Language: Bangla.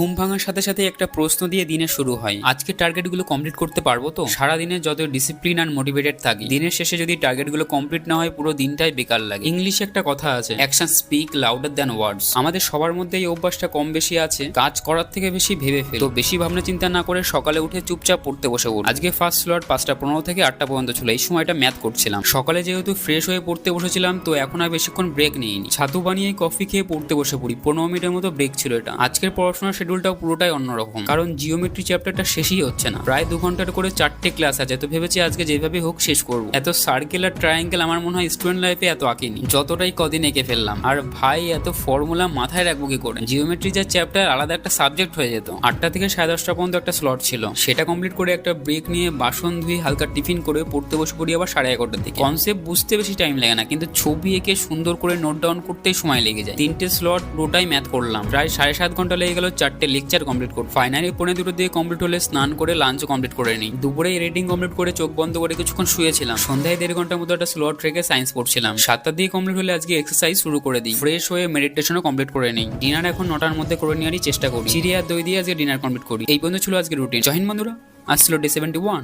ঘুম ভাঙার সাথে সাথে একটা প্রশ্ন দিয়ে দিনে শুরু হয়, আজকে টার্গেটগুলো কমপ্লিট করতে পারবো তো? সারাদিনে যত ডিসিপ্লিন আর মোটিভেটেড থাকি, দিনের শেষে যদি টার্গেটগুলো কমপ্লিট না হয় পুরো দিনটাই বেকার লাগে। ইংলিশে একটা কথা আছে, অ্যাকশন স্পিক লাউডার দ্যান ওয়ার্ডস। আমাদের সবার মধ্যে এই অভ্যাসটা কম বেশি আছে, কাজ করার থেকে বেশি ভেবে ফেল। তো বেশি ভাবনা চিন্তা না করে সকালে উঠে চুপচাপ পড়তে বসে পড়ি। আজকে ফার্স্ট স্লট 5:15 থেকে 8টা পর্যন্ত ছিল। এই সময়টা ম্যাথ করছিলাম। সকালে যেহেতু ফ্রেশ হয়ে পড়তে বসেছিলাম, তো এখন আর বেশিক্ষণ ব্রেক নিইনি। ছাতু বানিয়ে কফি খেয়ে পড়তে বসে পড়ি। 15 মিনিটের মতো ব্রেক ছিল এটা। আজকের পড়াশোনার শিডিউলটাও পুরোটাই অন্যরকম, কারণ জিওমেট্রি চ্যাপ্টারটা শেষই হচ্ছে না। প্রায় 2 ঘন্টার করে 4টে ক্লাস আছে, তো ভেবেছি আজকে যেভাবে হোক শেষ করবো। এত সার্কেল আর ট্রায়াঙ্গেল আমার মনে হয় স্টুডেন্ট লাইফে এত আঁকিনি, যতটাই কদিন এঁকে ফেললাম। আর ভাই, এত ফর্মুলা মাথায় রাখবো কি করে? জিওমেট্রি যা চ্যাপ্টার, আলাদা একটা সাবজেক্ট হয়ে যেত। 8টা থেকে 10:30টা পর্যন্ত একটা স্লট ছিল, সেটা কমপ্লিট করে একটা ব্রেক নিয়ে বাসন ধুয়ে হালকা টিফিন করে পড়তে বসে পড়ি আবার 11:30টার দিকে। কনসেপ্ট বুঝতে বেশি টাইম লাগে না, কিন্তু ছবি এঁকে সুন্দর করে নোট ডাউন করতেই সময় লেগে যায়। 3টে স্লট পুরোটাই ম্যাথ করলাম, প্রায় 7.5 ঘন্টা লেগে গেল 4টে লেকচার কমপ্লিট করতে। ফাইনালি 2:45 দিয়ে কমপ্লিট হলে স্নান করে লাঞ্চও কমপ্লিট করে নিই। দুপুরে রিডিং কমপ্লিট করে চোখ বন্ধ করে কিছুক্ষণ শুয়েছিলাম। সন্ধ্যায় 1.5 ঘন্টার মতো একটা স্লট রেখে সায়েন্স পড়ছিলাম। 7টা দিয়ে কমপ্লিট হলে আজকে এক্সারসাইজ শুরু করে দিই। ফ্রেশ হয়ে মেডিটেশনও কমপ্লিট করে নিই। ডিনার এখন 9টার মধ্যে করে নেওয়ারই চেষ্টা করি। চিড়ে আর দই দিয়ে আজকে ডিনার কমপ্লিট করি। এই পর্যন্ত ছিল আজকে রুটিন। জয় হিন্দ বন্ধুরা, আজ ছিল ডে 71।